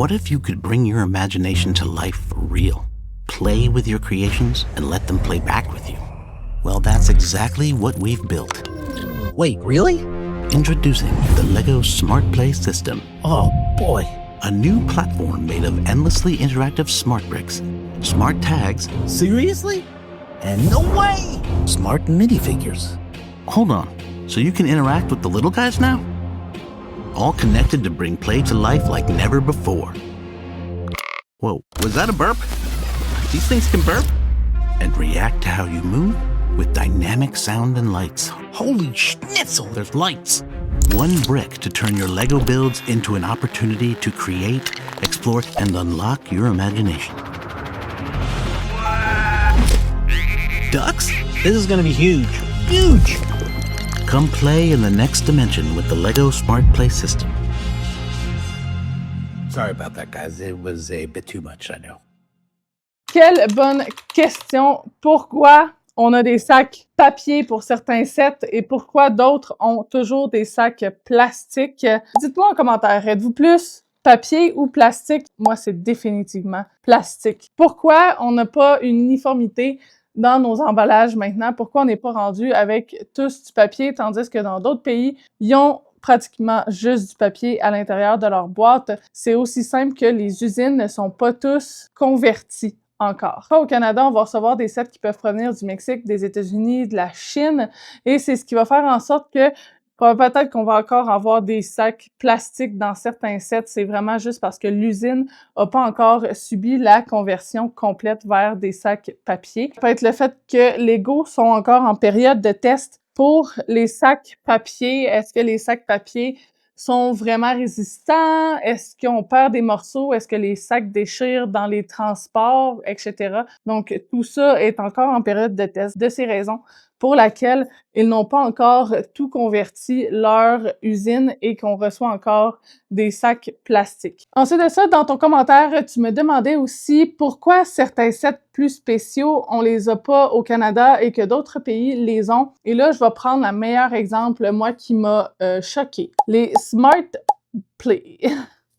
What if you could bring your imagination to life for real? Play with your creations and let them play back with you. Well, that's exactly what we've built. Wait, really? Introducing the LEGO Smart Play System. Oh, boy. A new platform made of endlessly interactive smart bricks, smart tags. Seriously? And no way! Smart minifigures. Hold on, so you can interact with the little guys now? All connected to bring play to life like never before. Whoa, was that a burp? These things can burp and react to how you move with dynamic sound and lights. Holy schnitzel, there's lights. One brick to turn your LEGO builds into an opportunity to create, explore, and unlock your imagination. Ducks? This is gonna be huge. Huge! Come play in the next dimension with the LEGO Smart Play System. Sorry about that, guys. It was a bit too much, I know. Quelle bonne question! Pourquoi on a des sacs papier pour certains sets et pourquoi d'autres ont toujours des sacs plastiques? Dites-moi en commentaire, êtes-vous plus papier ou plastique? Moi, c'est définitivement plastique. Pourquoi on n'a pas une uniformité dans nos emballages maintenant? Pourquoi on n'est pas rendu avec tous du papier, tandis que dans d'autres pays, ils ont pratiquement juste du papier à l'intérieur de leur boîte? C'est aussi simple que les usines ne sont pas tous converties encore. Au Canada, on va recevoir des sets qui peuvent provenir du Mexique, des États-Unis, de la Chine, et c'est ce qui va faire en sorte que peut-être qu'on va encore avoir des sacs plastiques dans certains sets. C'est vraiment juste parce que l'usine n'a pas encore subi la conversion complète vers des sacs papier. Ça peut être le fait que Lego sont encore en période de test pour les sacs papier. Est-ce que les sacs papier sont vraiment résistants? Est-ce qu'on perd des morceaux? Est-ce que les sacs déchirent dans les transports, etc.? Donc, tout ça est encore en période de test. De ces raisons pour laquelle ils n'ont pas encore tout converti leur usine et qu'on reçoit encore des sacs plastiques. Ensuite de ça, dans ton commentaire, tu me demandais aussi pourquoi certains sets plus spéciaux, on les a pas au Canada et que d'autres pays les ont. Et là, je vais prendre le meilleur exemple, moi, qui m'a choqué. Les Smart Play.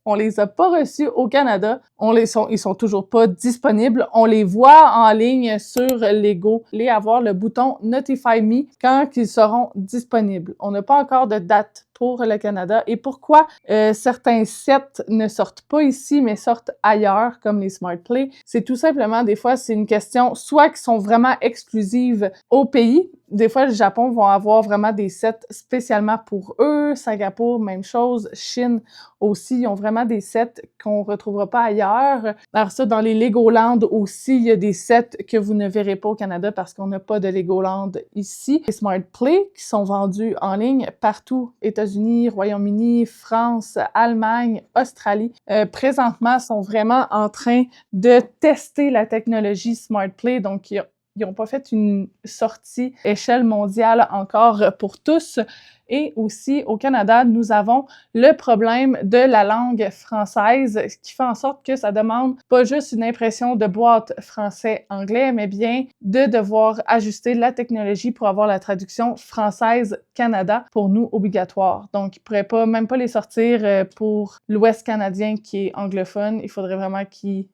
On les a pas reçus au Canada. Ils sont toujours pas disponibles. On les voit en ligne sur Lego. Allez avoir le bouton Notify Me quand ils seront disponibles. On n'a pas encore de date pour le Canada. Et pourquoi certains sets ne sortent pas ici, mais sortent ailleurs, comme les Smart Play? C'est tout simplement, des fois, c'est une question soit qui sont vraiment exclusives au pays. Des fois, le Japon vont avoir vraiment des sets spécialement pour eux. Singapour, même chose. Chine aussi, ils ont vraiment des sets qu'on retrouvera pas ailleurs. Alors ça, dans les Legoland aussi, il y a des sets que vous ne verrez pas au Canada parce qu'on n'a pas de Legoland ici. Les Smart Play qui sont vendus en ligne partout, États-Unis, Royaume-Uni, France, Allemagne, Australie, présentement sont vraiment en train de tester la technologie Smart Play. Donc, ils n'ont pas fait une sortie échelle mondiale encore pour tous. Et aussi, au Canada, nous avons le problème de la langue française, ce qui fait en sorte que ça demande pas juste une impression de boîte français-anglais, mais bien de devoir ajuster la technologie pour avoir la traduction française-Canada pour nous obligatoire. Donc, ils ne pourraient pas, même pas les sortir pour l'Ouest canadien qui est anglophone. Il faudrait vraiment qu'ils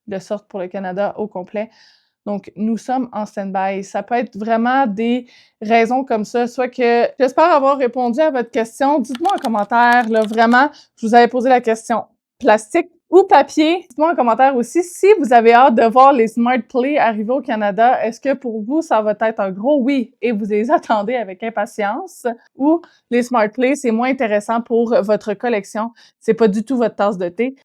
le sortent pour le Canada au complet. Donc, nous sommes en stand-by. Ça peut être vraiment des raisons comme ça, soit que j'espère avoir répondu à votre question. Dites-moi en commentaire, là, vraiment, je vous avais posé la question plastique ou papier. Dites-moi en commentaire aussi si vous avez hâte de voir les Smart Play arriver au Canada. Est-ce que pour vous, ça va être un gros oui et vous les attendez avec impatience? Ou les Smart Play, c'est moins intéressant pour votre collection. C'est pas du tout votre tasse de thé.